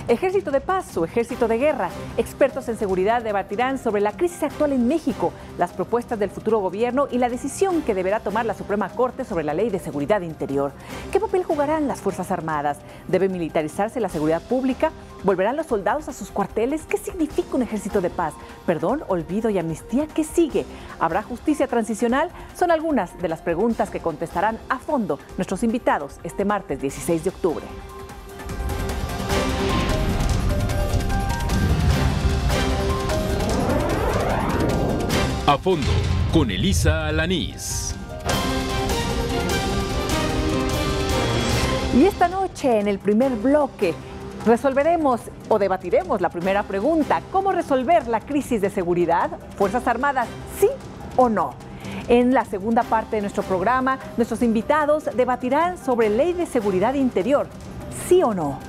Ejército de paz o ejército de guerra. Expertos en seguridad debatirán sobre la crisis actual en México, las propuestas del futuro gobierno y la decisión que deberá tomar la Suprema Corte sobre la Ley de Seguridad Interior. ¿Qué papel jugarán las Fuerzas Armadas? ¿Debe militarizarse la seguridad pública? ¿Volverán los soldados a sus cuarteles? ¿Qué significa un ejército de paz? ¿Perdón, olvido y amnistía? ¿Qué sigue? ¿Habrá justicia transicional? Son algunas de las preguntas que contestarán a fondo nuestros invitados este martes 16 de octubre. A fondo, con Elisa Alanís. Y esta noche, en el primer bloque, resolveremos o debatiremos la primera pregunta: ¿cómo resolver la crisis de seguridad? ¿Fuerzas Armadas, sí o no? En la segunda parte de nuestro programa, nuestros invitados debatirán sobre Ley de Seguridad Interior, ¿sí o no?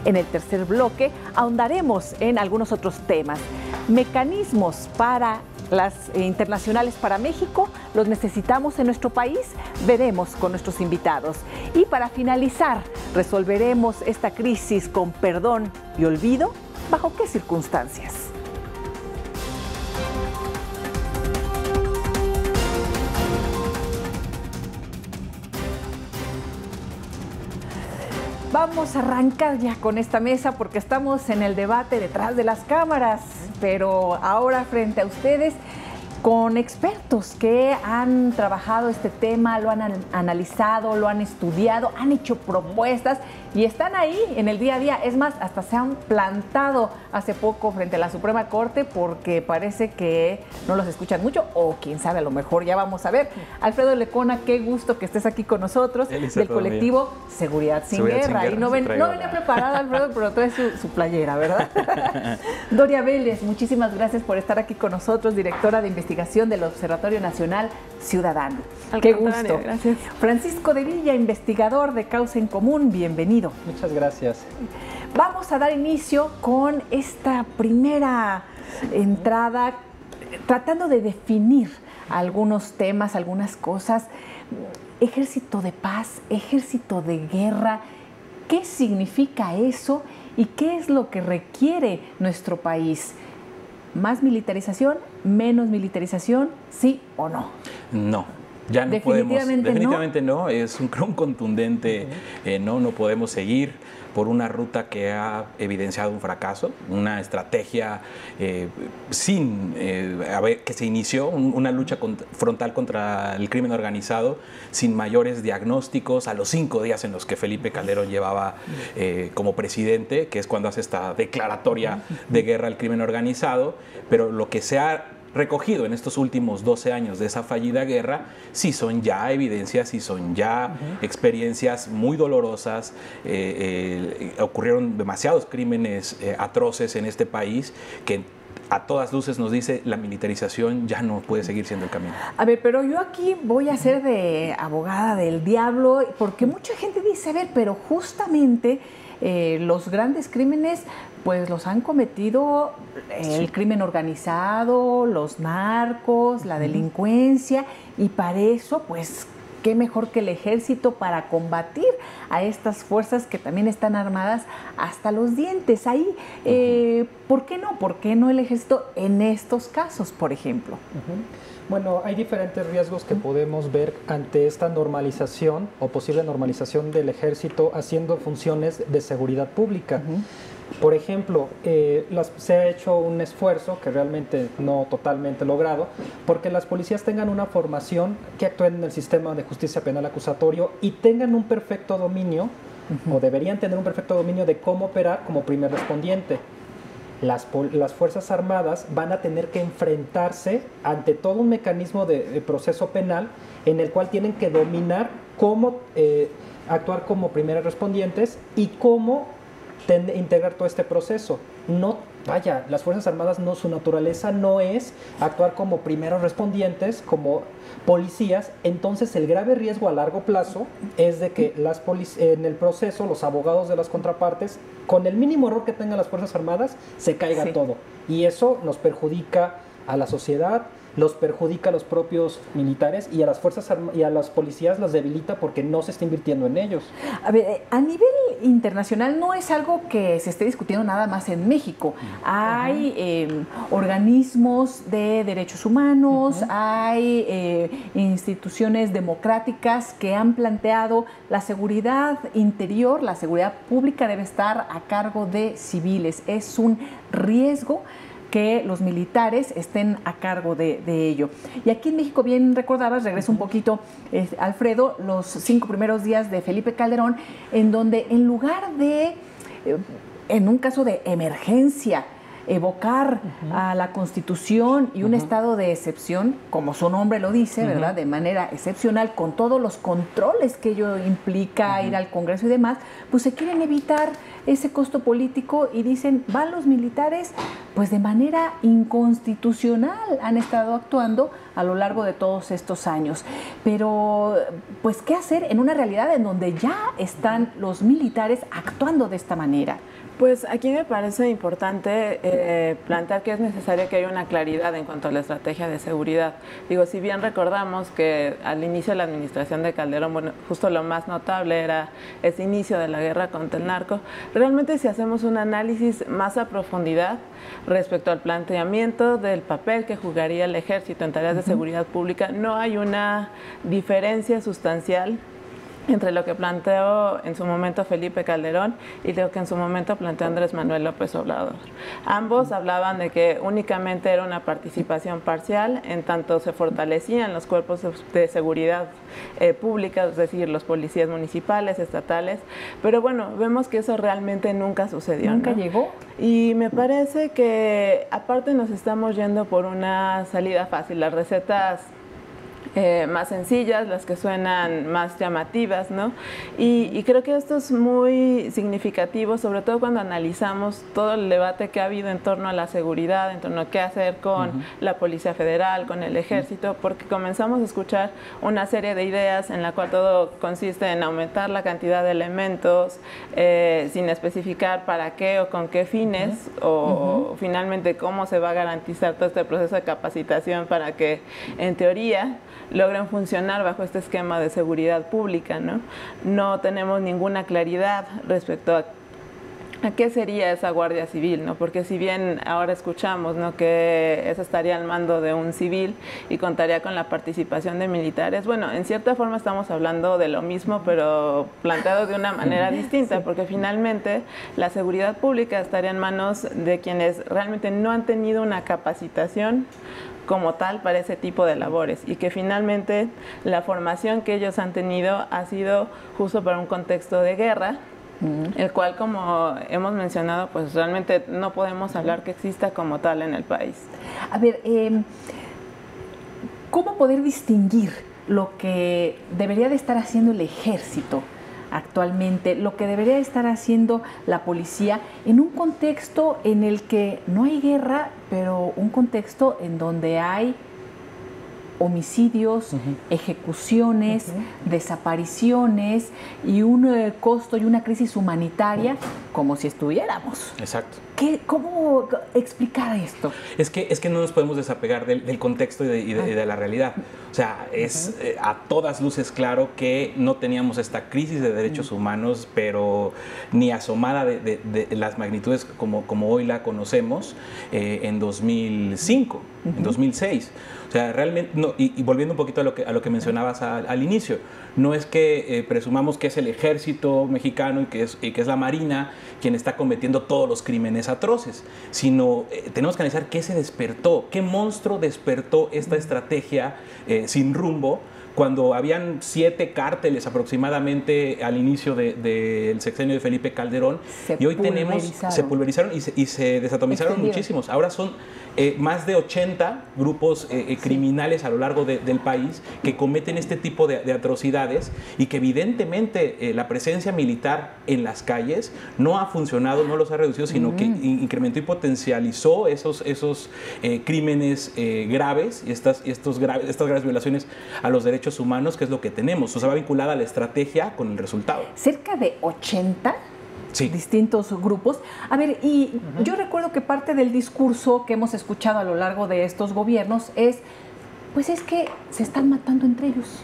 En el tercer bloque, ahondaremos en algunos otros temas. Mecanismos para las internacionales para México, ¿los necesitamos en nuestro país? Veremos con nuestros invitados. Y para finalizar, resolveremos esta crisis con perdón y olvido. ¿Bajo qué circunstancias? Vamos a arrancar ya con esta mesa porque estamos en el debate detrás de las cámaras, pero ahora frente a ustedes con expertos que han trabajado este tema, lo han analizado, lo han estudiado, han hecho propuestas y están ahí en el día a día. Es más, hasta se han plantado hace poco frente a la Suprema Corte porque parece que no los escuchan mucho, o quién sabe, a lo mejor ya vamos a ver. Alfredo Lecona, qué gusto que estés aquí con nosotros, Elisa, del colectivo Seguridad Sin Guerra. Y no venía preparada, Alfredo, pero trae su playera, ¿verdad? Doria Vélez, muchísimas gracias por estar aquí con nosotros, directora de investigación del Observatorio Nacional Ciudadano. Qué gusto. Gracias. Francisco de Villa, investigador de Causa en Común, bienvenido. Muchas gracias. Vamos a dar inicio con esta primera entrada, tratando de definir algunos temas, algunas cosas. Ejército de paz, ejército de guerra, ¿qué significa eso y qué es lo que requiere nuestro país? ¿Más militarización? ¿Menos militarización? ¿Sí o no? No. Ya no definitivamente no, es un contundente no podemos seguir por una ruta que ha evidenciado un fracaso, una estrategia que se inició, una lucha frontal contra el crimen organizado sin mayores diagnósticos a los 5 días en los que Felipe Calderón llevaba como presidente, que es cuando hace esta declaratoria de guerra al crimen organizado, pero lo que se ha recogido en estos últimos 12 años de esa fallida guerra, sí son ya evidencias, sí son ya experiencias muy dolorosas. Ocurrieron demasiados crímenes atroces en este país que a todas luces nos dice la militarización ya no puede seguir siendo el camino. A ver, pero yo aquí voy a ser de abogada del diablo, porque mucha gente dice, a ver, pero justamente los grandes crímenes pues los han cometido el crimen organizado, los narcos, la delincuencia, y para eso pues qué mejor que el ejército para combatir a estas fuerzas que también están armadas hasta los dientes. Ahí, ¿por qué no? ¿Por qué no el ejército en estos casos, por ejemplo? Bueno, hay diferentes riesgos que podemos ver ante esta normalización o posible normalización del ejército haciendo funciones de seguridad pública. Por ejemplo, se ha hecho un esfuerzo que realmente no totalmente logrado porque las policías tengan una formación que actúen en el sistema de justicia penal acusatorio y tengan un perfecto dominio o deberían tener un perfecto dominio de cómo operar como primer respondiente. Las Fuerzas Armadas van a tener que enfrentarse ante todo un mecanismo de proceso penal en el cual tienen que dominar cómo actuar como primeros respondientes y cómo integrar todo este proceso. Las Fuerzas Armadas su naturaleza no es actuar como primeros respondientes, como policías. Entonces el grave riesgo a largo plazo es de que en el proceso los abogados de las contrapartes, con el mínimo error que tengan las Fuerzas Armadas, se caiga todo. Y eso nos perjudica a la sociedad, los perjudica a los propios militares y a las fuerzas y a las policías las debilita porque no se está invirtiendo en ellos. A ver, a nivel internacional no es algo que se esté discutiendo nada más en México. Hay organismos de derechos humanos, hay instituciones democráticas que han planteado la seguridad interior, la seguridad pública debe estar a cargo de civiles. Es un riesgo que los militares estén a cargo de ello. Y aquí en México, bien recordabas, regreso un poquito, Alfredo, los 5 primeros días de Felipe Calderón, en donde en lugar de, en un caso de emergencia, evocar a la Constitución y un estado de excepción, como su nombre lo dice, ¿verdad? De manera excepcional, con todos los controles que ello implica, ir al Congreso y demás, pues se quieren evitar ese costo político y dicen, van los militares, pues de manera inconstitucional han estado actuando a lo largo de todos estos años. Pero, pues, ¿qué hacer en una realidad en donde ya están los militares actuando de esta manera? Pues aquí me parece importante plantear que es necesario que haya una claridad en cuanto a la estrategia de seguridad. Digo, si bien recordamos que al inicio de la administración de Calderón, bueno, justo lo más notable era ese inicio de la guerra contra el narco, realmente si hacemos un análisis más a profundidad respecto al planteamiento del papel que jugaría el ejército en tareas de seguridad pública, no hay una diferencia sustancial entre lo que planteó en su momento Felipe Calderón y lo que en su momento planteó Andrés Manuel López Obrador. Ambos hablaban de que únicamente era una participación parcial, en tanto se fortalecían los cuerpos de seguridad pública, es decir, los policías municipales, estatales, pero bueno, vemos que eso realmente nunca sucedió. ¿Nunca llegó? Y me parece que aparte nos estamos yendo por una salida fácil, las recetas más sencillas, las que suenan más llamativas, ¿no? Y creo que esto es muy significativo, sobre todo cuando analizamos todo el debate que ha habido en torno a la seguridad, en torno a qué hacer con la Policía Federal, con el Ejército, porque comenzamos a escuchar una serie de ideas en la cual todo consiste en aumentar la cantidad de elementos, sin especificar para qué o con qué fines, o finalmente cómo se va a garantizar todo este proceso de capacitación para que, en teoría, logren funcionar bajo este esquema de seguridad pública, ¿no? No tenemos ninguna claridad respecto a qué sería esa Guardia Civil, ¿no? Porque si bien ahora escuchamos, ¿no?, que esa estaría al mando de un civil y contaría con la participación de militares, bueno, en cierta forma estamos hablando de lo mismo, pero planteado de una manera distinta, porque finalmente la seguridad pública estaría en manos de quienes realmente no han tenido una capacitación como tal para ese tipo de labores y que finalmente la formación que ellos han tenido ha sido justo para un contexto de guerra, el cual, como hemos mencionado, pues realmente no podemos hablar que exista como tal en el país. A ver, ¿cómo poder distinguir lo que debería de estar haciendo el ejército actualmente, lo que debería estar haciendo la policía en un contexto en el que no hay guerra, pero un contexto en donde hay homicidios, ejecuciones, desapariciones y un costo y una crisis humanitaria como si estuviéramos? Exacto. ¿Cómo explicar esto? Es que no nos podemos desapegar del contexto y de la realidad. O sea, es a todas luces claro que no teníamos esta crisis de derechos humanos, pero ni asomada de las magnitudes como hoy la conocemos en 2005, en 2006. O sea, realmente, no, y volviendo un poquito a lo que mencionabas al inicio, no es que presumamos que es el ejército mexicano y que es la Marina quien está cometiendo todos los crímenes atroces, sino tenemos que analizar qué se despertó, qué monstruo despertó esta estrategia sin rumbo, cuando habían 7 cárteles aproximadamente al inicio del sexenio de Felipe Calderón, y hoy se pulverizaron y se desatomizaron muchísimos. Ahora son más de 80 grupos criminales a lo largo del país que cometen este tipo de atrocidades, y que evidentemente la presencia militar en las calles no ha funcionado, no los ha reducido, sino que incrementó y potencializó esos crímenes graves y estas graves violaciones a los derechos humanos, que es lo que tenemos. O sea, va vinculada a la estrategia con el resultado. Cerca de 80 distintos grupos. A ver, y yo recuerdo que parte del discurso que hemos escuchado a lo largo de estos gobiernos es, pues es que se están matando entre ellos.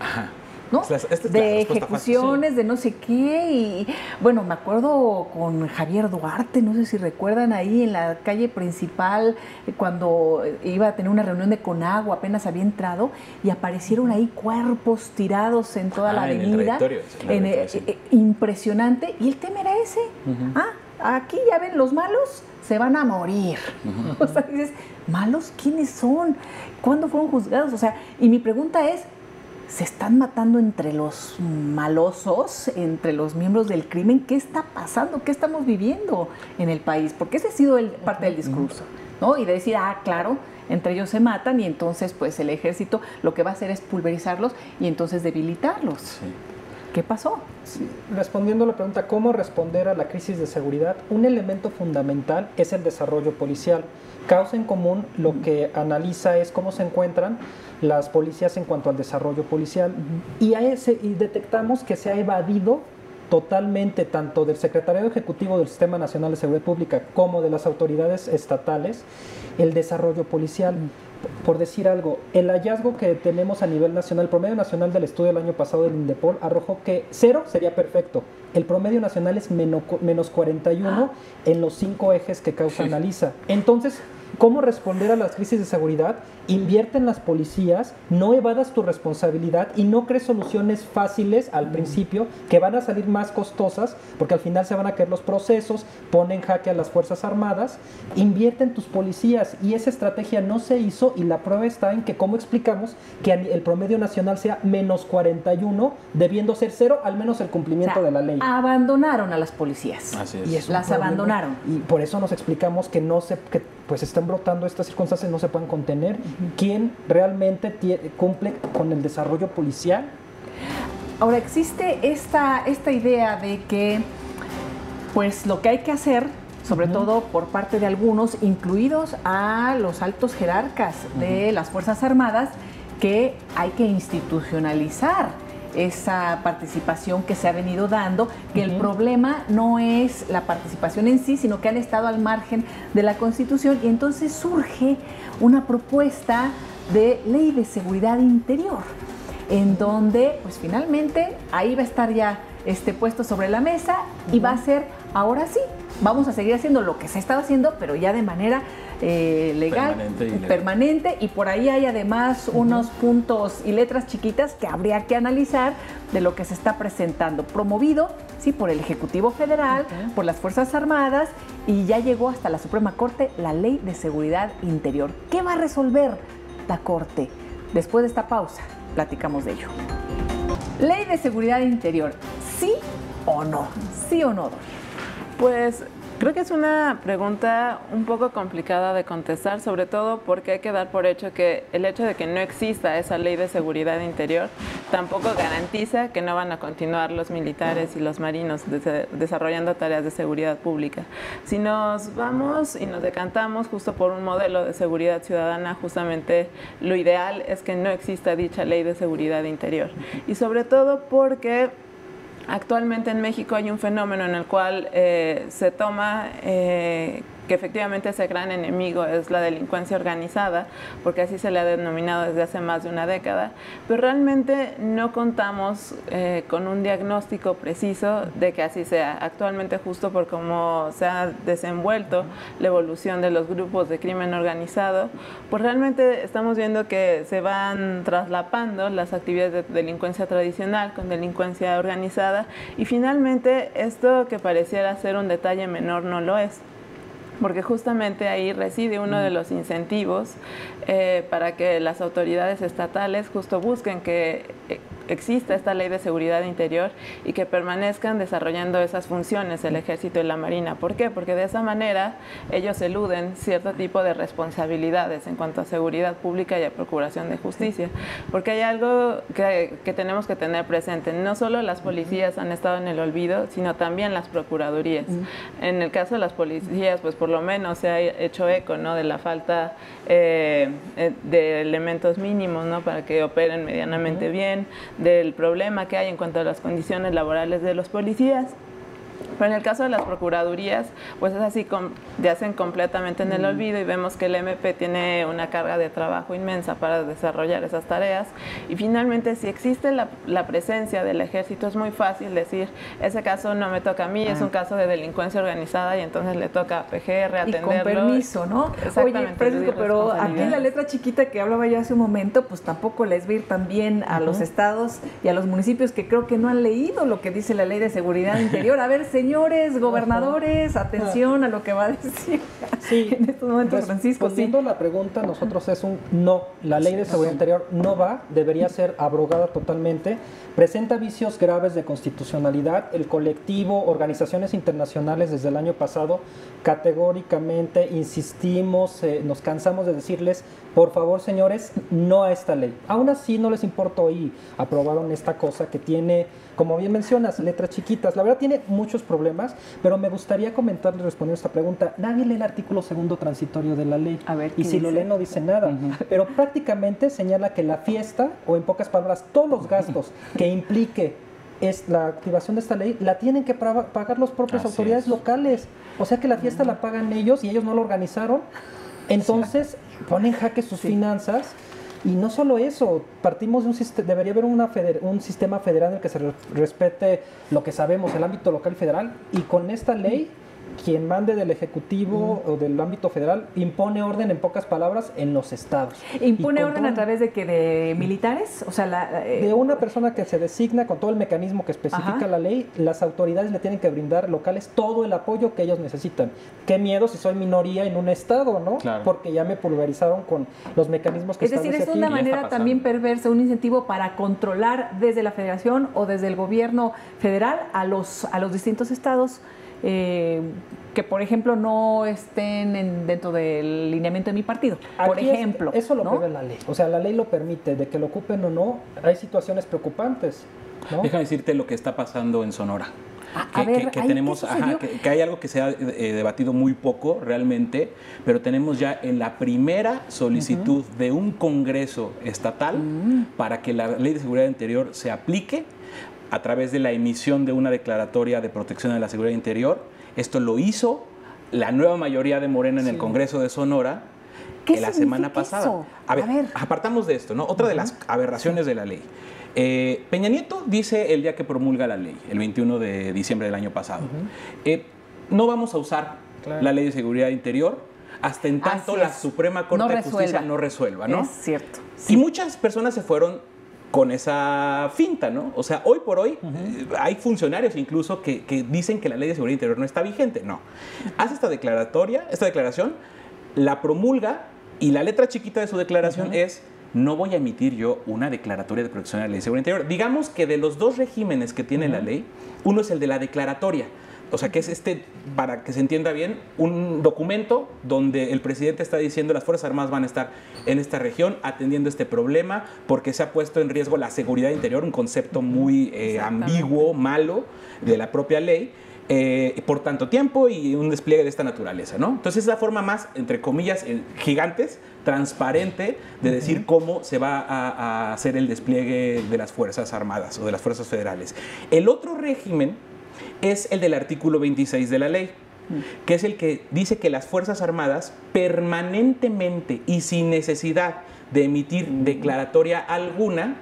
Ajá. ¿no? Esta es la De respuesta fácil. ejecuciones, de no sé qué. Y bueno, me acuerdo con Javier Duarte, no sé si recuerdan, ahí en la calle principal, cuando iba a tener una reunión de Conagua, apenas había entrado, y aparecieron ahí cuerpos tirados en toda la en el avenida. trayectorio, sí, Impresionante. Y el tema era ese. Aquí ya ven, los malos se van a morir. O sea, dices, ¿malos quiénes son? ¿Cuándo fueron juzgados? O sea, y mi pregunta es, ¿se están matando entre los malosos, entre los miembros del crimen? ¿Qué está pasando? ¿Qué estamos viviendo en el país? Porque ese ha sido parte del discurso, ¿no? Y de decir, claro, entre ellos se matan y entonces pues el ejército lo que va a hacer es pulverizarlos y entonces debilitarlos. Sí. ¿Qué pasó? Sí. Respondiendo a la pregunta, ¿cómo responder a la crisis de seguridad? Un elemento fundamental es el desarrollo policial. Causa en común lo que analiza es cómo se encuentran las policías en cuanto al desarrollo policial. Y detectamos que se ha evadido totalmente tanto del Secretariado Ejecutivo del Sistema Nacional de Seguridad Pública como de las autoridades estatales el desarrollo policial. Por decir algo, el hallazgo que tenemos a nivel nacional, el promedio nacional del estudio del año pasado del INDEPOL arrojó que 0 sería perfecto. El promedio nacional es menos 41 en los 5 ejes que Causa analiza. Entonces, ¿cómo responder a las crisis de seguridad? Invierte en las policías, no evadas tu responsabilidad y no crees soluciones fáciles al principio que van a salir más costosas porque al final se van a caer los procesos, pone en jaque a las Fuerzas Armadas. Invierte en tus policías y esa estrategia no se hizo y la prueba está en que cómo explicamos que el promedio nacional sea menos 41 debiendo ser 0 al menos el cumplimiento de la ley. Abandonaron a las policías. Así es. Y es Las abandonaron. Y por eso nos explicamos que pues están brotando estas circunstancias, no se pueden contener. ¿Quién realmente cumple con el desarrollo policial? Ahora, existe esta idea de que pues lo que hay que hacer, sobre todo por parte de algunos, incluidos a los altos jerarcas de las Fuerzas Armadas, que hay que institucionalizar esa participación que se ha venido dando, que el problema no es la participación en sí, sino que han estado al margen de la Constitución y entonces surge una propuesta de ley de seguridad interior, en donde pues finalmente ahí va a estar ya puesto sobre la mesa y va a ser, ahora sí, vamos a seguir haciendo lo que se estaba haciendo, pero ya de manera legal, permanente, y por ahí hay además unos puntos y letras chiquitas que habría que analizar de lo que se está presentando, promovido sí por el Ejecutivo Federal, por las Fuerzas Armadas, y ya llegó hasta la Suprema Corte la Ley de Seguridad Interior. ¿Qué va a resolver la Corte? Después de esta pausa, platicamos de ello. Ley de Seguridad Interior, ¿sí o no? ¿Sí o no, Dori? Pues creo que es una pregunta un poco complicada de contestar, sobre todo porque hay que dar por hecho que el hecho de que no exista esa ley de seguridad interior tampoco garantiza que no van a continuar los militares y los marinos desarrollando tareas de seguridad pública. Si nos vamos y nos decantamos justo por un modelo de seguridad ciudadana, justamente lo ideal es que no exista dicha ley de seguridad interior. Y sobre todo porque actualmente en México hay un fenómeno en el cual se toma que efectivamente ese gran enemigo es la delincuencia organizada, porque así se le ha denominado desde hace más de una década, pero realmente no contamos con un diagnóstico preciso de que así sea. Actualmente, justo por cómo se ha desenvuelto la evolución de los grupos de crimen organizado, pues realmente estamos viendo que se van traslapando las actividades de delincuencia tradicional con delincuencia organizada, y finalmente esto que pareciera ser un detalle menor no lo es, porque justamente ahí reside uno de los incentivos para que las autoridades estatales justo busquen que exista esta ley de seguridad interior y que permanezcan desarrollando esas funciones el Ejército y la Marina. ¿Por qué? Porque de esa manera ellos eluden cierto tipo de responsabilidades en cuanto a seguridad pública y a procuración de justicia. Porque hay algo que tenemos que tener presente. No solo las policías han estado en el olvido, sino también las procuradurías. En el caso de las policías, pues por lo menos se ha hecho eco, ¿no?, de la falta de elementos mínimos, ¿no?, para que operen medianamente bien, del problema que hay en cuanto a las condiciones laborales de los policías. Pero en el caso de las procuradurías, pues es así, yacen completamente en el olvido y vemos que el MP tiene una carga de trabajo inmensa para desarrollar esas tareas. Y finalmente, si existe la presencia del ejército, es muy fácil decir, ese caso no me toca a mí, es un caso de delincuencia organizada y entonces le toca a PGR atenderlo. Y con permiso, ¿no? Exactamente. Oye, Francisco, pero aquí en la letra chiquita que hablaba yo hace un momento, pues tampoco les va a ir tan bien a los estados y a los municipios que creo que no han leído lo que dice la Ley de Seguridad Interior. A ver, señores gobernadores, atención a lo que va a decir en estos momentos Francisco. Respondiendo la pregunta, nosotros es un no. La Ley de Seguridad Interior no va, debería ser abrogada totalmente. Presenta vicios graves de constitucionalidad. El colectivo, organizaciones internacionales desde el año pasado, categóricamente insistimos, nos cansamos de decirles, por favor, señores, no a esta ley. Aún así, no les importó y aprobaron esta cosa que tiene, como bien mencionas, letras chiquitas. La verdad tiene muchos problemas, pero me gustaría comentarles, respondiendo a esta pregunta, nadie lee el artículo 2º transitorio de la ley. A ver, y si lo lee no dice nada. Pero prácticamente señala que la fiesta, o en pocas palabras, todos los gastos que implique la activación de esta ley, la tienen que pagar las propias autoridades locales. O sea que la fiesta la pagan ellos y ellos no la organizaron. Entonces ponen en jaque sus finanzas. Y no solo eso, partimos de un sistema, debería haber un sistema federal en el que se respete lo que sabemos, el ámbito local y federal, y con esta ley, quien mande del Ejecutivo o del ámbito federal impone orden, en pocas palabras, en los estados. ¿Impone orden a través de qué? ¿De militares? O sea, de una persona que se designa con todo el mecanismo que especifica la ley. Las autoridades le tienen que brindar locales todo el apoyo que ellos necesitan. Qué miedo si soy minoría en un estado, ¿no? Claro. Porque ya me pulverizaron con los mecanismos que establece aquí. Es decir, es una manera también perversa, un incentivo para controlar desde la federación o desde el gobierno federal a los distintos estados que, por ejemplo, no estén dentro del lineamiento de mi partido, por ejemplo. Eso lo prevé la ley. O sea, la ley lo permite, de que lo ocupen o no, hay situaciones preocupantes, ¿no? Déjame decirte lo que está pasando en Sonora. Que hay algo que se ha debatido muy poco realmente, pero tenemos ya en la primera solicitud de un Congreso estatal para que la Ley de Seguridad Interior se aplique a través de la emisión de una declaratoria de protección de la seguridad interior. Esto lo hizo la nueva mayoría de Morena en el Congreso de Sonora la semana pasada. Eso? A ver, apartamos de esto, ¿no? Otra de las aberraciones de la ley. Peña Nieto dice el día que promulga la ley, el 21 de diciembre del año pasado, no vamos a usar la Ley de Seguridad Interior hasta en tanto la Suprema Corte de Justicia no resuelva, ¿no? Es cierto. Sí. Y muchas personas se fueron con esa finta, ¿no? O sea, hoy por hoy hay funcionarios incluso que dicen que la Ley de Seguridad Interior no está vigente. No. Hace esta declaración, la promulga y la letra chiquita de su declaración es: no voy a emitir yo una declaratoria de protección de la Ley de Seguridad Interior. Digamos que de los dos regímenes que tiene la ley, uno es el de la declaratoria. O sea, que es para que se entienda bien, un documento donde el presidente está diciendo las Fuerzas Armadas van a estar en esta región atendiendo este problema porque se ha puesto en riesgo la seguridad interior, un concepto muy ambiguo, malo de la propia ley, por tanto tiempo y un despliegue de esta naturaleza, ¿no? Entonces es la forma más, entre comillas, gigantes, transparente de decir cómo se va a hacer el despliegue de las Fuerzas Armadas o de las Fuerzas Federales. El otro régimen es el del artículo 26 de la ley, que es el que dice que las Fuerzas Armadas permanentemente y sin necesidad de emitir declaratoria alguna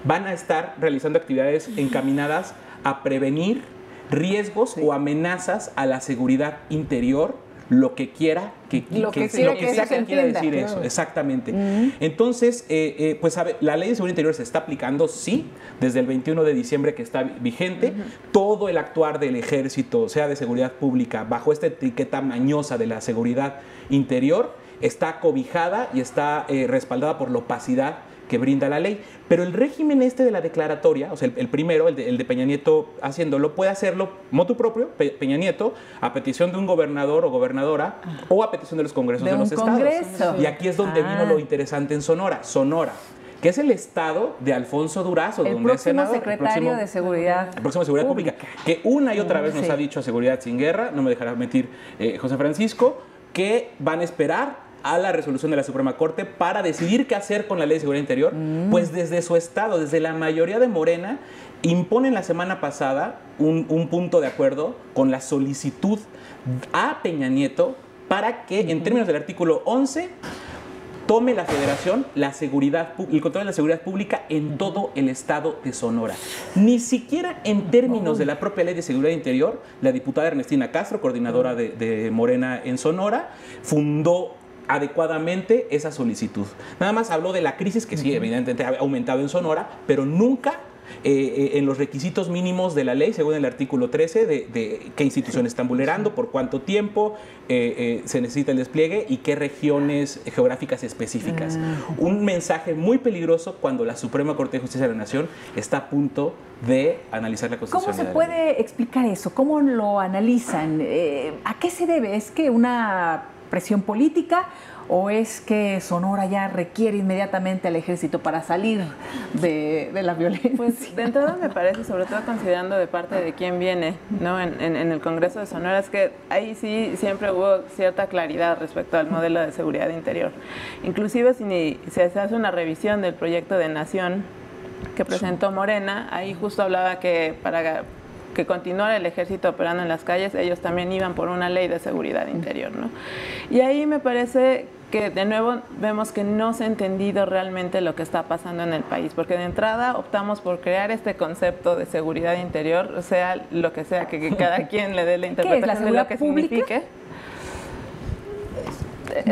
van a estar realizando actividades encaminadas a prevenir riesgos o amenazas a la seguridad interior, lo que quiera que quiera decir eso, exactamente. Entonces, pues a ver, la Ley de Seguridad Interior se está aplicando, sí, desde el 21 de diciembre que está vigente. Todo el actuar del ejército, sea de seguridad pública, bajo esta etiqueta mañosa de la seguridad interior, está cobijada y está respaldada por la opacidad que brinda la ley. Pero el régimen de la declaratoria, o sea, el primero, el de Peña Nieto haciéndolo, puede hacerlo motu propio, Peña Nieto, a petición de un gobernador o gobernadora o a petición de los congresos de los estados. Y aquí es donde vino lo interesante en Sonora. Sonora, que es el estado de Alfonso Durazo, donde es senador, secretario de Seguridad. El próximo Seguridad Pública, que una y otra vez nos ha dicho a Seguridad Sin Guerra, no me dejará mentir José Francisco, que van a esperar a la resolución de la Suprema Corte para decidir qué hacer con la Ley de Seguridad Interior, pues desde su estado, desde la mayoría de Morena, imponen la semana pasada un punto de acuerdo con la solicitud a Peña Nieto para que, en términos del artículo 11, tome la Federación el control de la seguridad pública en todo el estado de Sonora. Ni siquiera en términos de la propia Ley de Seguridad Interior, la diputada Ernestina Castro, coordinadora de Morena en Sonora, fundó adecuadamente esa solicitud. Nada más habló de la crisis que sí, evidentemente ha aumentado en Sonora, pero nunca en los requisitos mínimos de la ley, según el artículo 13, de qué instituciones están vulnerando, por cuánto tiempo se necesita el despliegue y qué regiones geográficas específicas. Un mensaje muy peligroso cuando la Suprema Corte de Justicia de la Nación está a punto de analizar la Constitución. ¿Cómo se puede explicar eso? ¿Cómo lo analizan? ¿A qué se debe? ¿Es que una presión política o es que Sonora ya requiere inmediatamente al ejército para salir de la violencia? Pues de entrada me parece, sobre todo considerando de parte de quién viene, ¿no? en el Congreso de Sonora, es que ahí sí siempre hubo cierta claridad respecto al modelo de seguridad interior. Inclusive si se hace una revisión del proyecto de nación que presentó Morena, ahí justo hablaba que para que continuara el ejército operando en las calles, ellos también iban por una ley de seguridad interior, ¿no? Y ahí me parece que de nuevo vemos que no se ha entendido realmente lo que está pasando en el país, porque de entrada optamos por crear este concepto de seguridad interior, sea lo que sea, que cada quien le dé la interpretación de lo que signifique.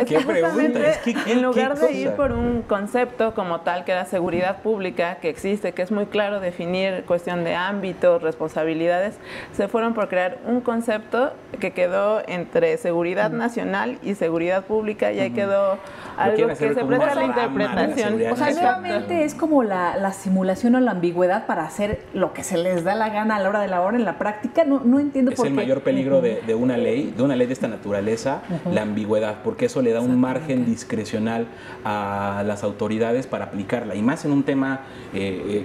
¿Qué pregunta? Es que, en lugar de ir por un concepto como tal, que era seguridad pública, que existe, que es muy claro definir cuestión de ámbitos, responsabilidades, se fueron por crear un concepto que quedó entre seguridad nacional y seguridad pública, y ahí quedó algo que se presta a la interpretación. O sea, nuevamente es como la simulación o la ambigüedad para hacer lo que se les da la gana a la hora de la hora en la práctica. No entiendo por qué. Es el mayor peligro de una ley de esta naturaleza, la ambigüedad, porque eso le da un margen discrecional a las autoridades para aplicarla, y más en un tema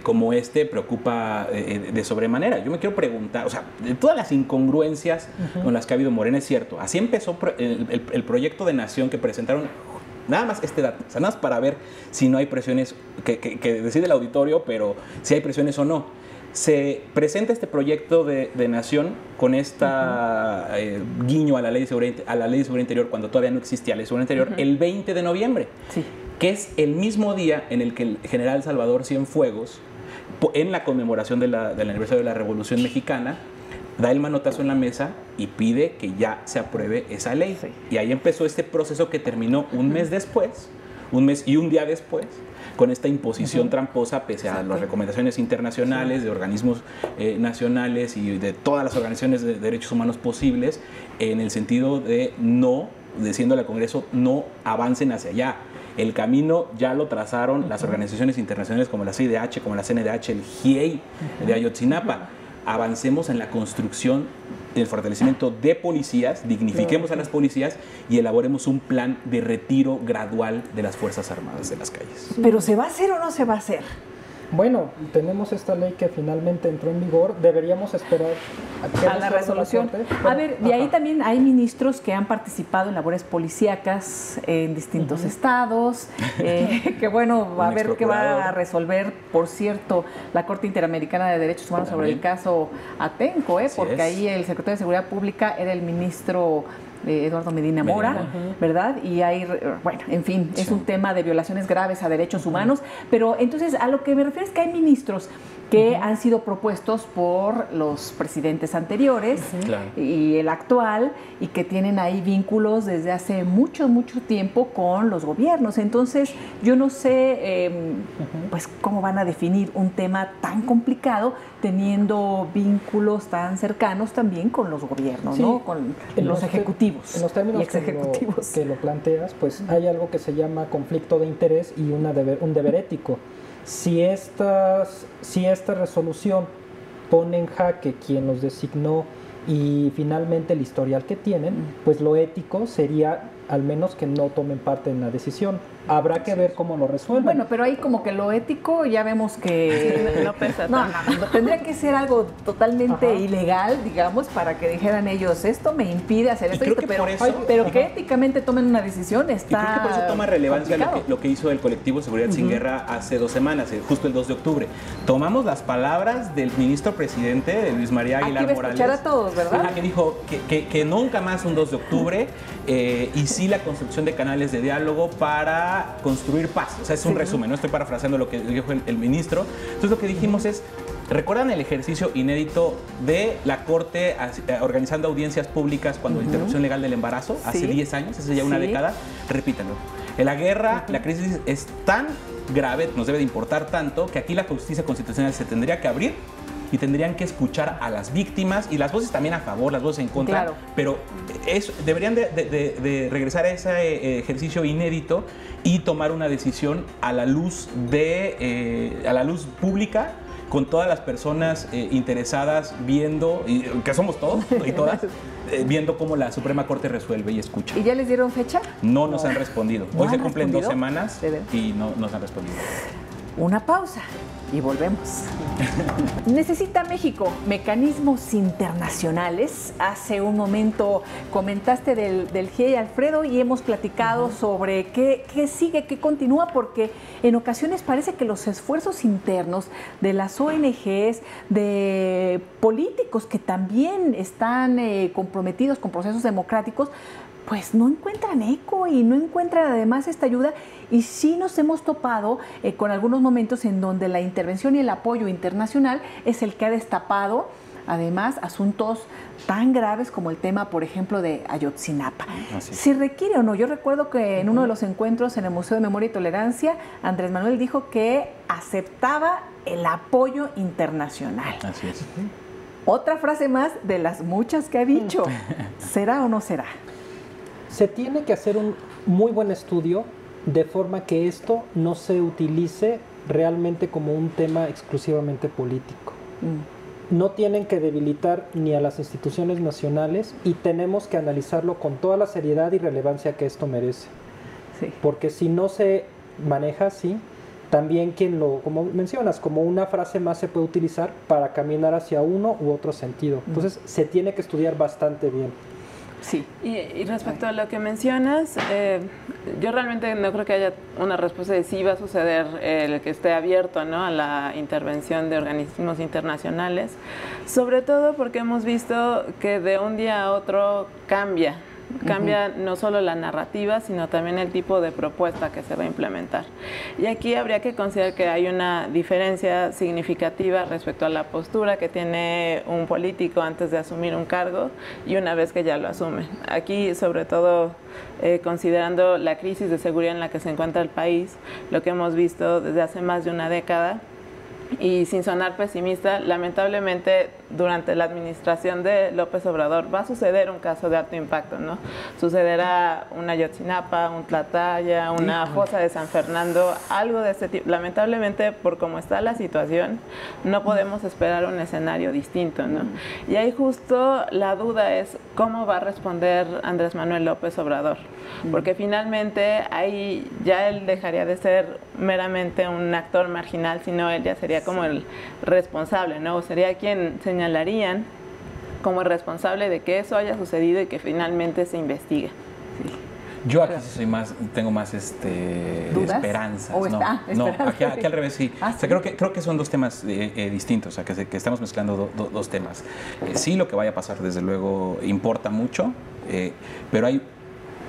como este preocupa de sobremanera. Yo me quiero preguntar, o sea, de todas las incongruencias con las que ha habido Morena, es cierto, así empezó el proyecto de nación que presentaron. Nada más este dato, o sea, nada más para ver si no hay presiones, que decide el auditorio, pero si hay presiones o no. Se presenta este proyecto de nación con esta guiño a la Ley de Seguridad Interior, cuando todavía no existía la Ley de Seguridad Interior, el 20 de noviembre, que es el mismo día en el que el general Salvador Cienfuegos, en la conmemoración del aniversario de la Revolución Mexicana, da el manotazo en la mesa y pide que ya se apruebe esa ley. Y ahí empezó este proceso que terminó un mes después, un mes y un día después, con esta imposición tramposa, pese a las recomendaciones internacionales de organismos nacionales y de todas las organizaciones de derechos humanos posibles, en el sentido de diciéndole al Congreso, no avancen hacia allá. El camino ya lo trazaron las organizaciones internacionales como la CIDH, como la CNDH, el GIEI de Ayotzinapa. Avancemos en la construcción, en el fortalecimiento de policías, dignifiquemos a las policías y elaboremos un plan de retiro gradual de las Fuerzas Armadas de las calles. ¿Pero se va a hacer o no se va a hacer? Bueno, tenemos esta ley que finalmente entró en vigor, deberíamos esperar a la resolución. A ver, y ahí también hay ministros que han participado en labores policíacas en distintos estados, que bueno, a ver qué va a resolver, por cierto, la Corte Interamericana de Derechos Humanos sobre el caso Atenco, porque ahí el secretario de Seguridad Pública era el ministro Eduardo Medina Mora, ¿verdad? Y hay, bueno, en fin, es un tema de violaciones graves a derechos humanos, pero entonces a lo que me refiero es que hay ministros que han sido propuestos por los presidentes anteriores y el actual, y que tienen ahí vínculos desde hace mucho tiempo con los gobiernos. Entonces, yo no sé pues cómo van a definir un tema tan complicado teniendo vínculos tan cercanos también con los gobiernos, ¿no? Con los ejecutivos. En los términos y executivos que lo planteas, pues hay algo que se llama conflicto de interés y un deber ético. Si esta resolución pone en jaque quien los designó y finalmente el historial que tienen, pues lo ético sería al menos que no tomen parte en la decisión. Habrá que ver cómo lo resuelven. Bueno, pero ahí como que lo ético ya vemos que no pesa no, tanto. tendría que ser algo totalmente ilegal, digamos, para que dijeran ellos, esto me impide hacer esto, creo que por eso, pero que éticamente tomen una decisión está. Y creo que por eso toma relevancia complicado. lo que hizo el colectivo Seguridad Sin Guerra hace 2 semanas, justo el 2 de octubre. Tomamos las palabras del ministro presidente, de Luis María Aguilar Aquí va a Morales. escuchar a todos, ¿verdad? Ajá, que dijo que nunca más un 2 de octubre y sí la construcción de canales de diálogo para construir paz. O sea, es un resumen, no estoy parafraseando lo que dijo el ministro. Entonces lo que dijimos es, ¿recuerdan el ejercicio inédito de la Corte organizando audiencias públicas cuando interrupción legal del embarazo? Hace 10 años, hace ya una década. Repítanlo. En la guerra, la crisis es tan grave, nos debe de importar tanto, que aquí la justicia constitucional se tendría que abrir y tendrían que escuchar a las víctimas y las voces también a favor, las voces en contra, claro. Pero deberían de regresar a ese ejercicio inédito y tomar una decisión a la luz pública, con todas las personas interesadas viendo, y que somos todos y todas, viendo cómo la Suprema Corte resuelve y escucha. ¿Y ya les dieron fecha? No nos han respondido. ¿No Hoy se han cumplen respondido? 2 semanas y no nos han respondido. Una pausa y volvemos. ¿Necesita México mecanismos internacionales? Hace un momento comentaste del GIEI, Alfredo, y hemos platicado sobre qué sigue, qué continúa, porque en ocasiones parece que los esfuerzos internos de las ONGs, de políticos que también están comprometidos con procesos democráticos, pues no encuentran eco y no encuentran además esta ayuda, y sí nos hemos topado con algunos momentos en donde la intervención y el apoyo internacional es el que ha destapado además asuntos tan graves como el tema, por ejemplo, de Ayotzinapa. Si requiere o no, yo recuerdo que en uno de los encuentros en el Museo de Memoria y Tolerancia, Andrés Manuel dijo que aceptaba el apoyo internacional. Así es. Otra frase más de las muchas que ha dicho. ¿Será o no será? Se tiene que hacer un muy buen estudio de forma que esto no se utilice realmente como un tema exclusivamente político. No tienen que debilitar ni a las instituciones nacionales, y tenemos que analizarlo con toda la seriedad y relevancia que esto merece. Sí. Porque si no se maneja así, también como mencionas, como una frase más se puede utilizar para caminar hacia uno u otro sentido. Entonces se tiene que estudiar bastante bien. Sí. Y respecto a lo que mencionas, yo realmente no creo que haya una respuesta de si va a suceder el que esté abierto, ¿no?, a la intervención de organismos internacionales, sobre todo porque hemos visto que de un día a otro cambia no solo la narrativa, sino también el tipo de propuesta que se va a implementar. Y aquí habría que considerar que hay una diferencia significativa respecto a la postura que tiene un político antes de asumir un cargo y una vez que ya lo asume. Aquí, sobre todo, considerando la crisis de seguridad en la que se encuentra el país, lo que hemos visto desde hace más de una década, y sin sonar pesimista, lamentablemente durante la administración de López Obrador va a suceder un caso de alto impacto, ¿no? Sucederá una Ayotzinapa, un Tlatlaya, una fosa de San Fernando, algo de este tipo. Lamentablemente, por cómo está la situación, no podemos esperar un escenario distinto, ¿no? Y ahí justo la duda es cómo va a responder Andrés Manuel López Obrador, porque finalmente ahí ya él dejaría de ser meramente un actor marginal, sino él ya sería como el responsable, ¿no? O sería quien señalarían como el responsable de que eso haya sucedido y que finalmente se investigue. Sí. Yo aquí sí tengo más esperanzas. No, aquí al revés sí. O sea, creo que son 2 temas distintos, o sea, que estamos mezclando 2 temas. Sí, lo que vaya a pasar desde luego importa mucho, pero hay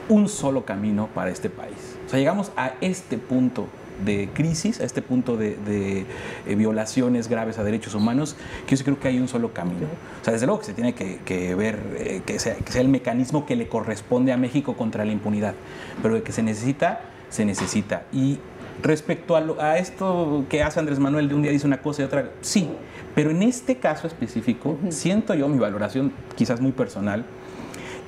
un solo camino para este país. O sea, llegamos a este punto de crisis, a este punto de violaciones graves a derechos humanos, que yo sí creo que hay un solo camino. O sea, desde luego que se tiene que ver que sea el mecanismo que le corresponde a México contra la impunidad, pero de que se necesita, se necesita. Y respecto a esto que hace Andrés Manuel, de un día dice una cosa y otra, sí, pero en este caso específico, siento yo, mi valoración quizás muy personal,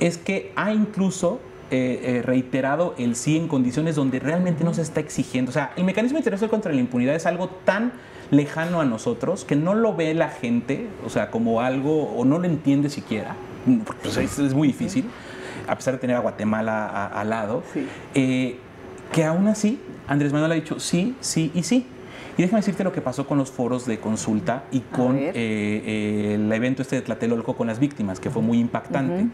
es que ha incluso reiterado el sí en condiciones donde realmente no se está exigiendo. O sea, el mecanismo internacional contra la impunidad es algo tan lejano a nosotros, que no lo ve la gente, o sea, como algo, o no lo entiende siquiera, pues es muy difícil, a pesar de tener a Guatemala al lado, que aún así Andrés Manuel ha dicho sí, sí y sí. Y déjame decirte lo que pasó con los foros de consulta y con el evento de Tlatelolco con las víctimas, que fue muy impactante.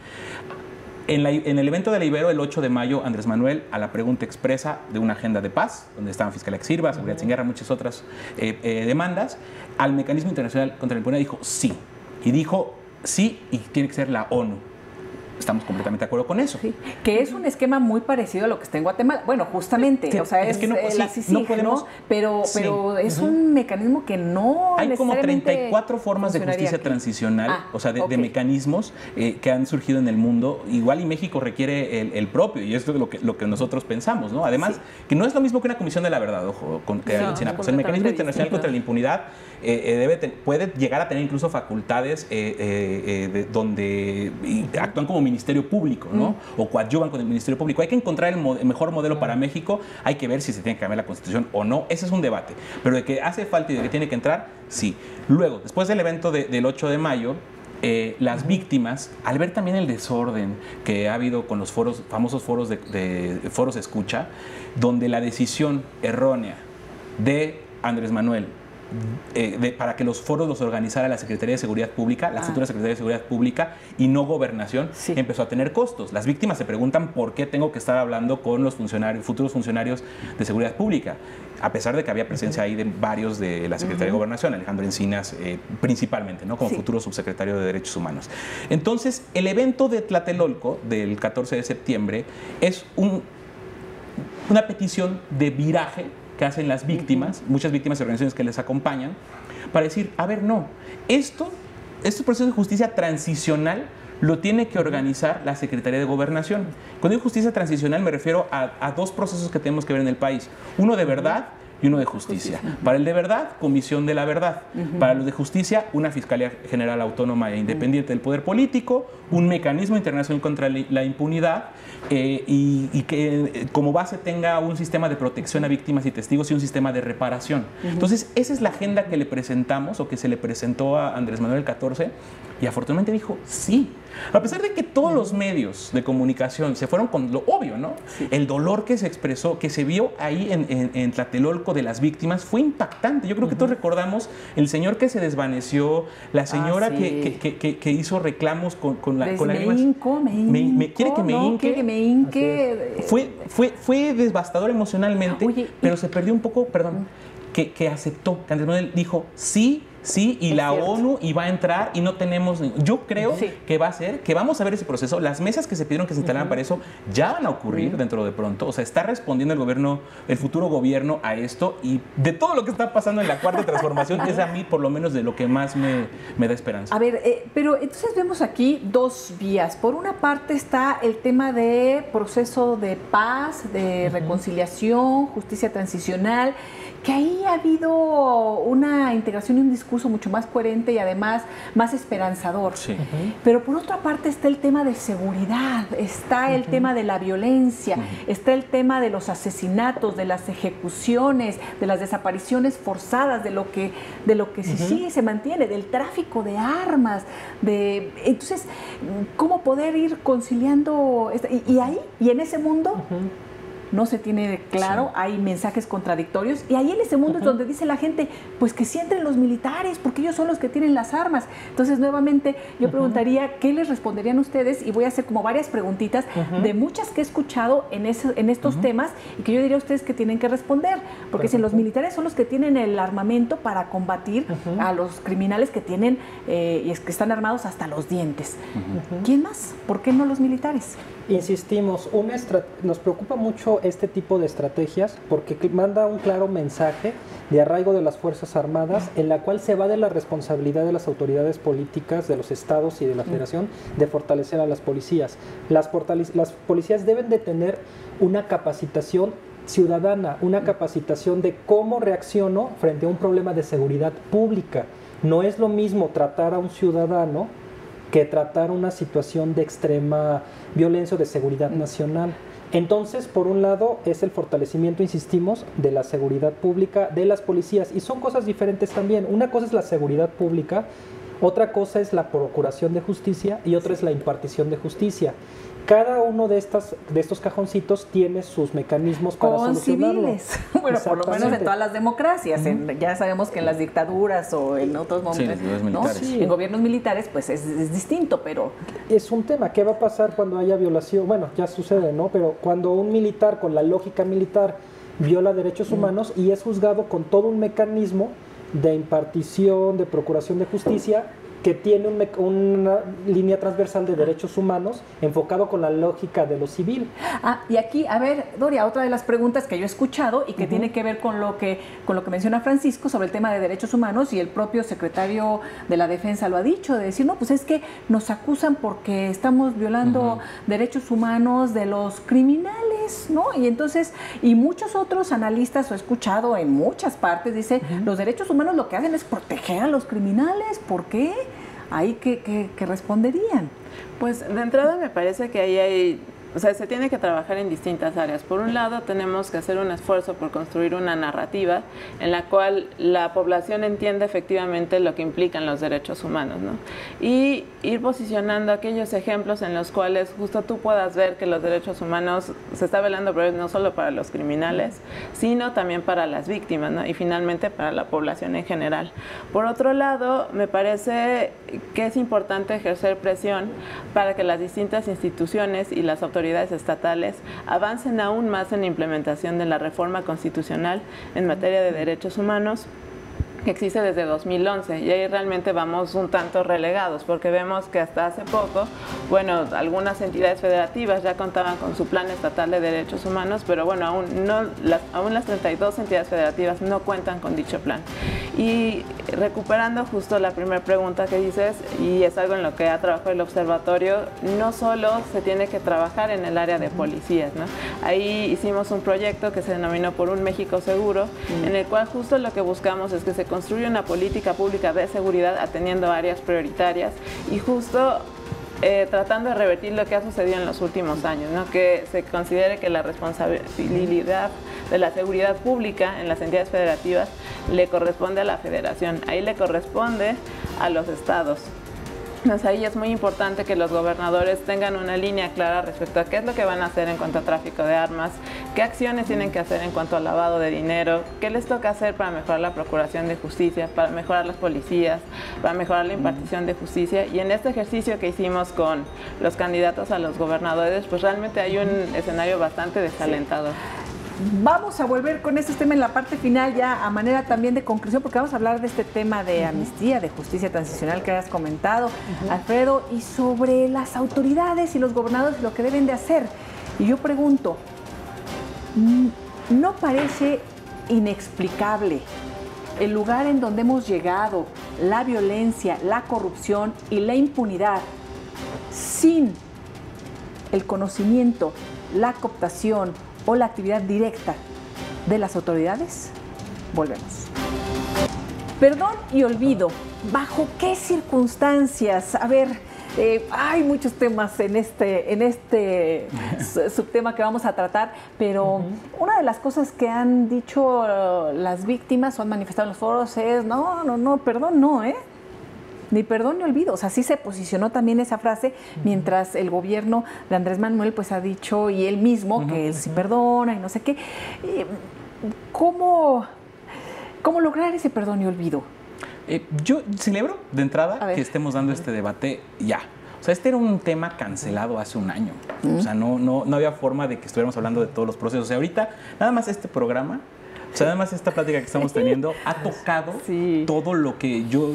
En el evento de la Ibero, el 8 de mayo, Andrés Manuel, a la pregunta expresa de una agenda de paz, donde estaban Fiscalía Exirva, Seguridad sin Guerra, muchas otras demandas, al Mecanismo Internacional contra la Impunidad dijo sí. Y dijo sí, y tiene que ser la ONU. Estamos completamente de acuerdo con eso. Sí, que es un esquema muy parecido a lo que está en Guatemala. Bueno, justamente, o sea, es que no podemos, pero es un mecanismo que no hay como 34 formas de justicia transicional, o sea, de mecanismos que han surgido en el mundo. Igual y México requiere el propio, y esto es lo que nosotros pensamos, ¿no? Además, que no es lo mismo que una comisión de la verdad, ojo, el Mecanismo Internacional contra la Impunidad puede llegar a tener incluso facultades donde actúan como ministerio público, ¿no? O coadyuvan con el ministerio público. Hay que encontrar el mejor modelo para México. Hay que ver si se tiene que cambiar la Constitución o no. Ese es un debate. Pero de que hace falta y de que tiene que entrar, sí. Luego, después del evento del 8 de mayo, las víctimas, al ver también el desorden que ha habido con los famosos foros de foros escucha, donde la decisión errónea de Andrés Manuel para que los foros los organizara la Secretaría de Seguridad Pública, la futura Secretaría de Seguridad Pública, y no Gobernación, empezó a tener costos. Las víctimas se preguntan por qué tengo que estar hablando con los futuros funcionarios de Seguridad Pública, a pesar de que había presencia ahí de varios de la Secretaría de Gobernación, Alejandro Encinas principalmente, ¿no? Como futuro subsecretario de Derechos Humanos. Entonces, el evento de Tlatelolco del 14 de septiembre es una petición de viraje que hacen las víctimas, muchas víctimas y organizaciones que les acompañan, para decir, a ver, no, este proceso de justicia transicional lo tiene que organizar la Secretaría de Gobernación. Cuando digo justicia transicional me refiero a dos procesos que tenemos que ver en el país, uno de verdad y uno de justicia. Para el de verdad, Comisión de la Verdad. Para los de justicia, una Fiscalía General Autónoma e Independiente del Poder Político, un mecanismo internacional contra la impunidad y que como base tenga un sistema de protección a víctimas y testigos y un sistema de reparación. Entonces, esa es la agenda que le presentamos o que se le presentó a Andrés Manuel el 14 y afortunadamente dijo sí. A pesar de que todos los medios de comunicación se fueron con lo obvio, ¿no? Sí. El dolor que se expresó, que se vio ahí en Tlatelolco de las víctimas fue impactante. Yo creo que todos recordamos el señor que se desvaneció, la señora que hizo reclamos con la quiere que me hinque. Fue devastador emocionalmente, pero se perdió un poco, que aceptó, que Andrés Manuel dijo sí, y la ONU iba a entrar y no tenemos... Yo creo que va a ser, que vamos a ver ese proceso. Las mesas que se pidieron que se instalaran para eso ya van a ocurrir dentro de pronto. O sea, está respondiendo el futuro gobierno a esto, y de todo lo que está pasando en la cuarta transformación es a mí por lo menos de lo que más me da esperanza. A ver, pero entonces vemos aquí dos vías. Por una parte está el tema de proceso de paz, de reconciliación, justicia transicional, que ahí ha habido una integración y un discurso mucho más coherente y además más esperanzador. Sí. Pero por otra parte está el tema de seguridad, está el tema de la violencia, está el tema de los asesinatos, de las ejecuciones, de las desapariciones forzadas, de lo que sí se mantiene, del tráfico de armas. Entonces, ¿cómo poder ir conciliando? Y en ese mundo... no se tiene claro, hay mensajes contradictorios, y ahí en ese mundo es donde dice la gente, pues que sí entren los militares, porque ellos son los que tienen las armas. Entonces, nuevamente, yo preguntaría, ¿qué les responderían ustedes? Y voy a hacer como varias preguntitas de muchas que he escuchado en estos temas, y que yo diría a ustedes que tienen que responder, porque si los militares son los que tienen el armamento para combatir a los criminales que tienen, y es que están armados hasta los dientes. ¿Quién más? ¿Por qué no los militares? Insistimos, nos preocupa mucho este tipo de estrategias porque manda un claro mensaje de arraigo de las Fuerzas Armadas, en la cual se va de la responsabilidad de las autoridades políticas, de los estados y de la federación de fortalecer a las policías. Las policías deben de tener una capacitación ciudadana, una capacitación de cómo reacciono frente a un problema de seguridad pública. No es lo mismo tratar a un ciudadano que tratar una situación de extrema violencia o de seguridad nacional. Entonces, por un lado, es el fortalecimiento, insistimos, de la seguridad pública, de las policías, y son cosas diferentes también. Una cosa es la seguridad pública, otra cosa es la procuración de justicia y otra es la impartición de justicia. Cada uno de estos cajoncitos tiene sus mecanismos para solucionarlo. Civiles. Bueno, por lo menos en todas las democracias. Ya sabemos que en las dictaduras o en otros momentos, en gobiernos militares, pues es distinto, pero... Es un tema. ¿Qué va a pasar cuando haya violación? Bueno, ya sucede, ¿no? Pero cuando un militar, con la lógica militar, viola derechos humanos y es juzgado con todo un mecanismo de impartición, de procuración de justicia, que tiene una línea transversal de derechos humanos enfocado con la lógica de lo civil. Y aquí, a ver, Doria, otra de las preguntas que yo he escuchado y que tiene que ver con lo que menciona Francisco sobre el tema de derechos humanos, y el propio secretario de la Defensa lo ha dicho, de decir, no, pues es que nos acusan porque estamos violando derechos humanos de los criminales, ¿no? Y entonces, y muchos otros analistas, o he escuchado en muchas partes, dice, los derechos humanos lo que hacen es proteger a los criminales. ¿Por qué? ¿Ahí qué responderían? Pues de entrada me parece que ahí hay... O sea, se tiene que trabajar en distintas áreas. Por un lado, tenemos que hacer un esfuerzo por construir una narrativa en la cual la población entienda efectivamente lo que implican los derechos humanos, ¿no? Y ir posicionando aquellos ejemplos en los cuales justo tú puedas ver que los derechos humanos se está velando no solo para los criminales, sino también para las víctimas, ¿no? Y finalmente para la población en general. Por otro lado, me parece que es importante ejercer presión para que las distintas instituciones y las autoridades estatales avancen aún más en la implementación de la reforma constitucional en materia de derechos humanos que existe desde 2011, y ahí realmente vamos un tanto relegados, porque vemos que hasta hace poco, bueno, algunas entidades federativas ya contaban con su plan estatal de derechos humanos, pero bueno, aún las 32 entidades federativas no cuentan con dicho plan. Y recuperando justo la primera pregunta que dices, y es algo en lo que ha trabajado el observatorio, no solo se tiene que trabajar en el área de policías, ¿no? Ahí hicimos un proyecto que se denominó Por un México Seguro, en el cual justo lo que buscamos es que se construye una política pública de seguridad atendiendo áreas prioritarias y justo tratando de revertir lo que ha sucedido en los últimos años, ¿no? Que se considere que la responsabilidad de la seguridad pública en las entidades federativas le corresponde a la federación, ahí le corresponde a los estados. Entonces ahí es muy importante que los gobernadores tengan una línea clara respecto a qué es lo que van a hacer en cuanto a tráfico de armas, qué acciones tienen que hacer en cuanto al lavado de dinero, qué les toca hacer para mejorar la procuración de justicia, para mejorar las policías, para mejorar la impartición de justicia. Y en este ejercicio que hicimos con los candidatos a los gobernadores, pues realmente hay un escenario bastante desalentador. Vamos a volver con este tema en la parte final, ya a manera también de conclusión, porque vamos a hablar de este tema de amnistía, de justicia transicional que has comentado, Alfredo, y sobre las autoridades y los gobernadores, lo que deben de hacer. Y yo pregunto, ¿no parece inexplicable el lugar en donde hemos llegado, la violencia, la corrupción y la impunidad, sin el conocimiento, la cooptación o la actividad directa de las autoridades? Volvemos. Perdón y olvido, ¿bajo qué circunstancias? A ver, hay muchos temas en este subtema que vamos a tratar, pero una de las cosas que han dicho las víctimas o han manifestado en los foros es, no, perdón, no, ni perdón ni olvido. O sea, sí se posicionó también esa frase, mientras el gobierno de Andrés Manuel pues ha dicho, y él mismo, que él sí perdona y no sé qué. ¿Cómo lograr ese perdón y olvido? Yo celebro de entrada que estemos dando este debate ya. O sea, este era un tema cancelado hace un año. O sea, no había forma de que estuviéramos hablando de todos los procesos. O sea, ahorita, nada más este programa, o sea, además esta plática que estamos teniendo ha tocado todo lo que yo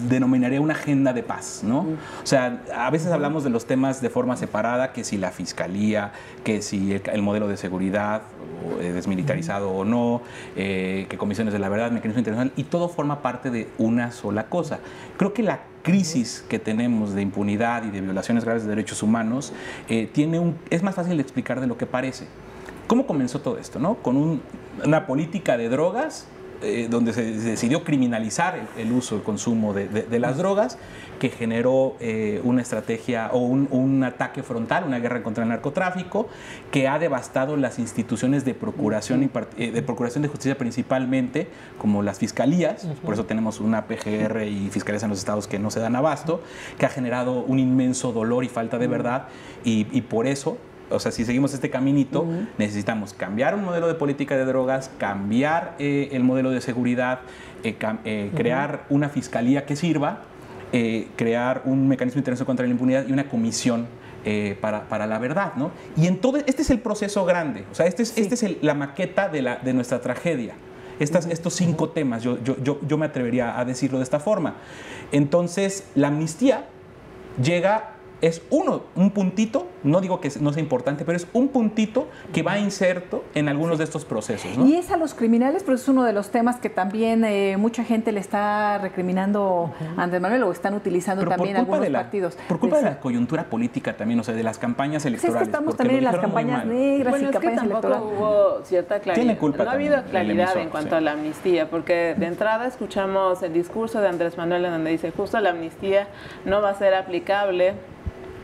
denominaría una agenda de paz, ¿no? O sea, a veces hablamos de los temas de forma separada, que si la fiscalía, que si el modelo de seguridad desmilitarizado o no, que comisiones de la verdad, mecanismo internacional, y todo forma parte de una sola cosa. Creo que la crisis que tenemos de impunidad y de violaciones graves de derechos humanos es más fácil de explicar de lo que parece. ¿Cómo comenzó todo esto, no? Con una política de drogas donde se decidió criminalizar el uso, el consumo de las drogas, que generó una estrategia o un ataque frontal, una guerra contra el narcotráfico, que ha devastado las instituciones de procuración, de justicia principalmente, como las fiscalías, por eso tenemos una PGR y fiscalías en los estados que no se dan abasto, que ha generado un inmenso dolor y falta de verdad, y por eso, o sea, si seguimos este caminito, necesitamos cambiar un modelo de política de drogas, cambiar el modelo de seguridad, crear una fiscalía que sirva, crear un mecanismo de intervención contra la impunidad y una comisión para la verdad, ¿no? Y en todo, este es el proceso grande, o sea, esta es la maqueta de nuestra tragedia. Estos 5 temas, yo me atrevería a decirlo de esta forma. Entonces, la amnistía llega... Es un puntito, no digo que no sea importante, pero es un puntito que va inserto en algunos de estos procesos, ¿no? Y es a los criminales, pero es uno de los temas que también mucha gente le está recriminando a Andrés Manuel, o están utilizando pero también algunos partidos. Por culpa de la coyuntura política también, o sea, de las campañas electorales. Pues es que estamos también en las campañas negras y campañas electorales. Hubo cierta claridad. Tiene culpa. No ha habido claridad en cuanto a la amnistía, porque de entrada escuchamos el discurso de Andrés Manuel en donde dice justo la amnistía no va a ser aplicable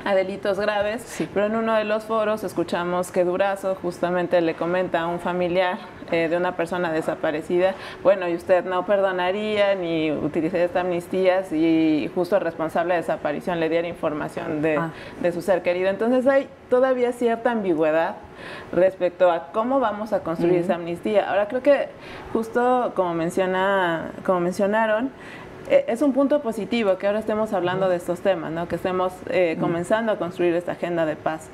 a delitos graves, pero en uno de los foros escuchamos que Durazo justamente le comenta a un familiar de una persona desaparecida, bueno, y usted no perdonaría ni utilizaría esta amnistía si justo el responsable de desaparición le diera información de su ser querido. Entonces hay todavía cierta ambigüedad respecto a cómo vamos a construir esa amnistía. Ahora creo que justo como mencionaron, es un punto positivo que ahora estemos hablando de estos temas, ¿no? Que estemos comenzando a construir esta agenda de paz.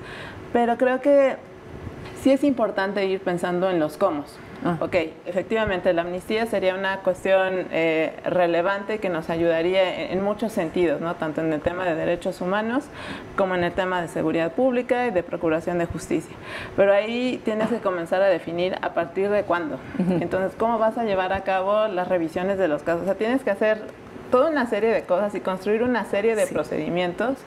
Pero creo que sí es importante ir pensando en los cómo. Ok, efectivamente la amnistía sería una cuestión relevante que nos ayudaría en muchos sentidos, ¿no? Tanto en el tema de derechos humanos como en el tema de seguridad pública y de procuración de justicia. Pero ahí tienes que comenzar a definir a partir de cuándo. Entonces, ¿cómo vas a llevar a cabo las revisiones de los casos? O sea, tienes que hacer toda una serie de cosas y construir una serie de procedimientos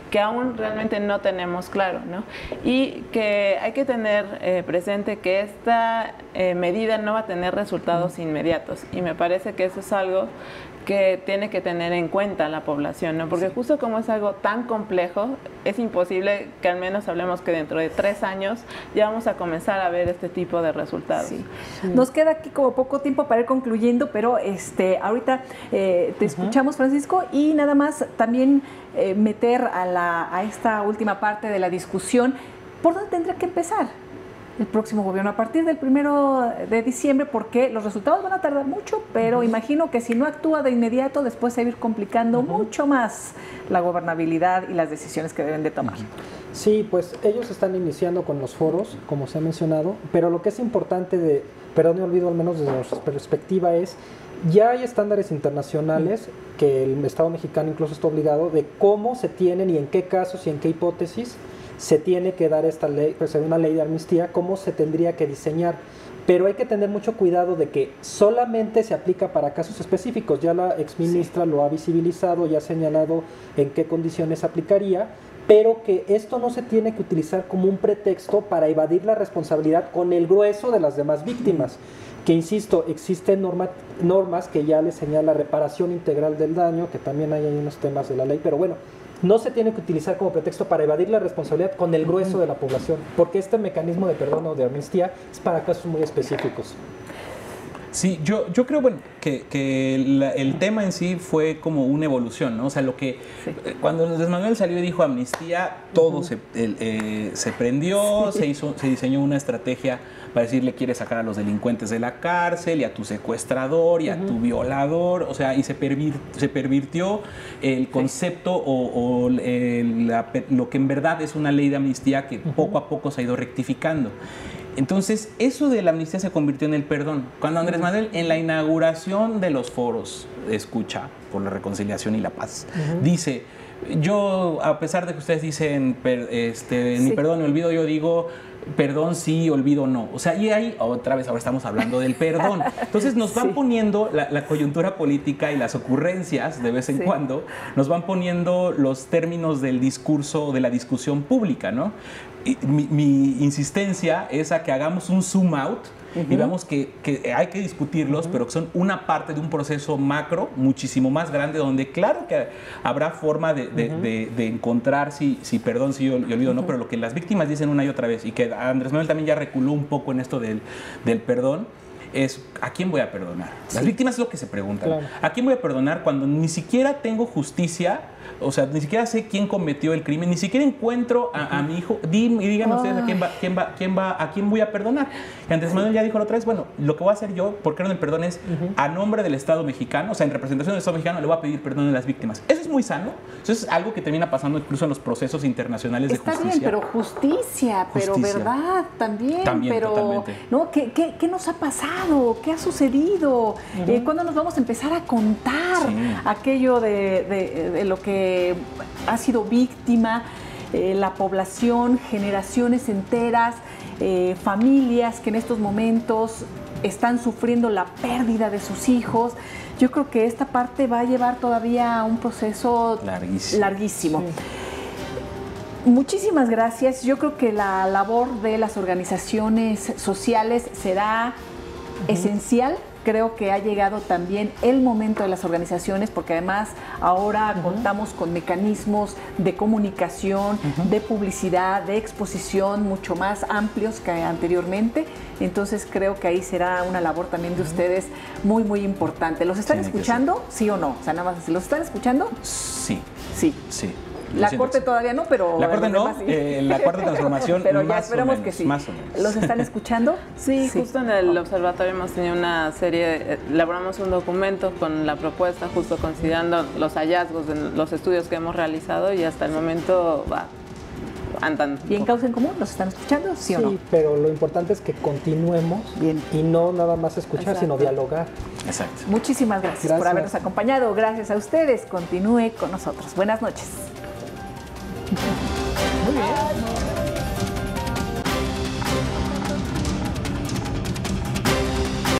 que aún realmente no tenemos claro, ¿no? Y que hay que tener presente que esta medida no va a tener resultados inmediatos, y me parece que eso es algo que tiene que tener en cuenta la población, ¿no? Porque justo como es algo tan complejo, es imposible que al menos hablemos que dentro de 3 años ya vamos a comenzar a ver este tipo de resultados. Nos queda aquí como poco tiempo para ir concluyendo, pero ahorita te escuchamos, Francisco, y nada más también meter a esta última parte de la discusión, ¿por dónde tendría que empezar el próximo gobierno a partir del 1 de diciembre? Porque los resultados van a tardar mucho, pero imagino que si no actúa de inmediato, después se va a ir complicando mucho más la gobernabilidad y las decisiones que deben de tomar. Sí, pues ellos están iniciando con los foros, como se ha mencionado, pero lo que es importante perdón, me olvido al menos desde nuestra perspectiva, es ya hay estándares internacionales que el Estado mexicano incluso está obligado de cómo se tienen y en qué casos y en qué hipótesis se tiene que dar esta ley, pues una ley de amnistía, cómo se tendría que diseñar. Pero hay que tener mucho cuidado de que solamente se aplica para casos específicos. Ya la exministra lo ha visibilizado y ha señalado en qué condiciones aplicaría, pero que esto no se tiene que utilizar como un pretexto para evadir la responsabilidad con el grueso de las demás víctimas. Que insisto, existen normas que ya le señala reparación integral del daño, que también hay unos temas de la ley, pero bueno, no se tiene que utilizar como pretexto para evadir la responsabilidad con el grueso de la población, porque este mecanismo de perdón o de amnistía es para casos muy específicos. Sí, yo creo que el tema en sí fue como una evolución, ¿no? O sea, cuando Andrés Manuel salió y dijo amnistía, todo se prendió, se diseñó una estrategia para decirle quieres sacar a los delincuentes de la cárcel y a tu secuestrador y a tu violador, o sea, y se pervirtió el concepto o lo que en verdad es una ley de amnistía que poco a poco se ha ido rectificando. Entonces, eso de la amnistía se convirtió en el perdón. Cuando Andrés Manuel, en la inauguración de los foros de escucha por la reconciliación y la paz, dice, yo, a pesar de que ustedes dicen ni perdón ni olvido, yo digo perdón sí, olvido no. O sea, y ahí otra vez ahora estamos hablando del perdón. Entonces nos van poniendo la coyuntura política y las ocurrencias de vez en cuando, nos van poniendo los términos del discurso, de la discusión pública, ¿no? Y mi insistencia es a que hagamos un zoom out y veamos que hay que discutirlos, pero que son una parte de un proceso macro muchísimo más grande, donde claro que habrá forma de encontrar si perdón, si yo olvido, no, pero lo que las víctimas dicen una y otra vez, y que Andrés Manuel también ya reculó un poco en esto del perdón, es ¿a quién voy a perdonar? Las víctimas es lo que se preguntan. Claro. ¿A quién voy a perdonar cuando ni siquiera tengo justicia? O sea, ni siquiera sé quién cometió el crimen, ni siquiera encuentro a mi hijo. Díganme ustedes a quién voy a perdonar. Y Andrés Manuel ya dijo la otra vez, bueno, lo que voy a hacer yo, por qué no el perdón, es a nombre del Estado mexicano, o sea, en representación del Estado mexicano, le voy a pedir perdón a las víctimas. Eso es muy sano. Eso es algo que termina pasando incluso en los procesos internacionales de justicia. Está bien, pero justicia, pero verdad también. Pero, totalmente. ¿no? ¿Qué nos ha pasado? ¿Qué ha sucedido? ¿Cuándo nos vamos a empezar a contar aquello de lo que ha sido víctima la población, generaciones enteras, familias que en estos momentos están sufriendo la pérdida de sus hijos? Yo creo que esta parte va a llevar todavía un proceso larguísimo. Sí. Muchísimas gracias. Yo creo que la labor de las organizaciones sociales será esencial. Creo que ha llegado también el momento de las organizaciones, porque además ahora contamos con mecanismos de comunicación, de publicidad, de exposición mucho más amplios que anteriormente. Entonces creo que ahí será una labor también de ustedes muy, muy importante. ¿Los están escuchando? ¿Sí o no? O sea, nada más, ¿los están escuchando? Sí. Sí. Sí. La Corte todavía no, pero... La Corte no, la Cuarta Transformación pero más ya esperamos o menos, que sí. Más o menos. ¿Los están escuchando? Sí, justo en el observatorio hemos tenido una serie, elaboramos un documento con la propuesta, justo considerando los hallazgos de los estudios que hemos realizado, y hasta el momento andan. ¿Y en Causa en Común los están escuchando? ¿Sí o no? Sí, pero lo importante es que continuemos y no nada más escuchar, sino dialogar. Exacto. Muchísimas gracias por habernos acompañado. Gracias a ustedes. Continúe con nosotros. Buenas noches.